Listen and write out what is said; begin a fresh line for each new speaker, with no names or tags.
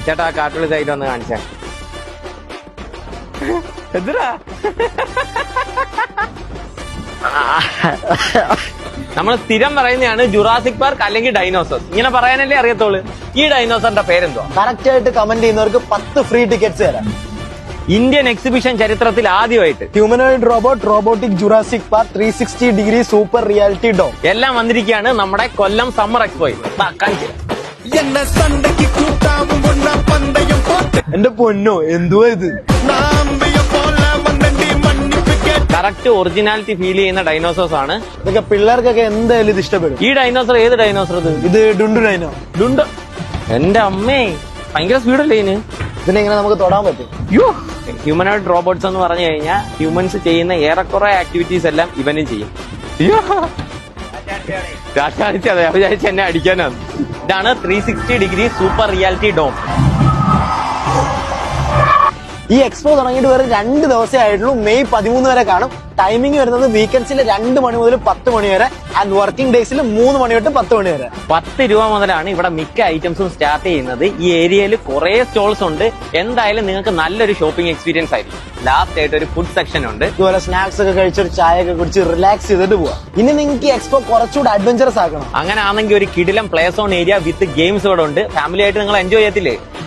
ചേട്ടാ കാട്ടുള്ളി സൈഡ് ഒന്ന് കാണിച്ചേ. എന്തിനാ നമ്മൾ സ്ഥിരം പറയുന്നതാണ് ജുറാസിക് പാർക്ക് അല്ലെങ്കിൽ ഡൈനോസോർസ്. ഇങ്ങനെ പറയാനല്ലേ അറിയത്തുള്ളൂ. ഈ ഡൈനോസറിന്റെ പേരെന്തുവാ?
കറക്റ്റ് ആയിട്ട് കമന്റ് ചെയ്യുന്നവർക്ക് 10 ഫ്രീ ടിക്കറ്റ്സ് തരാം.
ഇന്ത്യൻ എക്സിബിഷൻ ചരിത്രത്തിൽ ആദ്യമായിട്ട്
humanoid robot, robotic Jurassic park, 360 degree super reality dome
എല്ലാം വന്നിരിക്കുകയാണ് നമ്മുടെ കൊല്ലം സമ്മർ എക്സ്പോയിൽ.
എന്റെ പൊന്നോ, എന്തുവാ ഇത്?
കറക്റ്റ് ഒറിജിനാലിറ്റി ഫീൽ ചെയ്യുന്ന ഡൈനോസോഴ്സ് ആണ്
ഇതൊക്കെ പിള്ളേർക്കൊക്കെ എന്തായാലും ഇത് ഇഷ്ടപ്പെടും.
ഈ ഡൈനോസർ ഏത് ഡൈനോസർ?
ഇത് ഡുണ്ടു ഡൈനോ.
ഡുണ്ട്. എന്റെ അമ്മേ, ഭയങ്കര സ്പീഡല്ലേ ഇതിന്.
ഇതിനെ ഇങ്ങനെ നമുക്ക് തൊടാൻ പറ്റും.
ഹ്യൂമനോയിഡ് റോബോട്ട്സ് എന്ന് പറഞ്ഞു കഴിഞ്ഞാൽ ഹ്യൂമൻസ് ചെയ്യുന്ന ഏറെക്കുറെ ആക്ടിവിറ്റീസ് എല്ലാം ഇവനും ചെയ്യും. അതെ, വിചാരിച്ച് എന്നെ അടിക്കാനാണ്. ഇതാണ് 360 ഡിഗ്രി സൂപ്പർ റിയാലിറ്റി ഡോം.
ഈ എക്സ്പോ തുടങ്ങിയിട്ട് വേറെ 2 ദിവസമേ ആയിട്ടുള്ളൂ. മെയ് 13 വരെ കാണും. ടൈമിംഗ് വരുന്നത് വീക്കെൻഡ്സിൽ 2 മണി മുതൽ 10 മണി വരെ ആൻഡ് വർക്കിംഗ് ഡേയ്സിൽ 3 മണി തൊട്ട് 10 മണി വരെ.
10 രൂപ മുതലാണ് ഇവിടെ മിക്ക ഐറ്റംസും സ്റ്റാർട്ട് ചെയ്യുന്നത്. ഈ ഏരിയയിൽ കുറെ സ്റ്റോൾസ് ഉണ്ട്. എന്തായാലും നിങ്ങൾക്ക് നല്ലൊരു ഷോപ്പിംഗ് എക്സ്പീരിയൻസ് ആയിരിക്കും. ലാസ്റ്റ് ആയിട്ട് ഒരു ഫുഡ് സെക്ഷൻ ഉണ്ട്.
ഇതുപോലെ സ്നാക്സ് ഒക്കെ കഴിച്ചൊരു ചായ ഒക്കെ കുടിച്ച് റിലാക്സ് ചെയ്തിട്ട് പോവാം. ഇനി നിങ്ങൾക്ക് എക്സ്പോ കുറച്ചുകൂടി അഡ്വഞ്ചറസ് ആക്കണം.
അങ്ങനെ ആണെങ്കിൽ ഒരു കിടിലം play zone area with games ഇവിടെ ഉണ്ട്. ഫാമിലി ആയിട്ട് നിങ്ങൾ എൻജോയ് ചെയ്യത്തില്ലേ?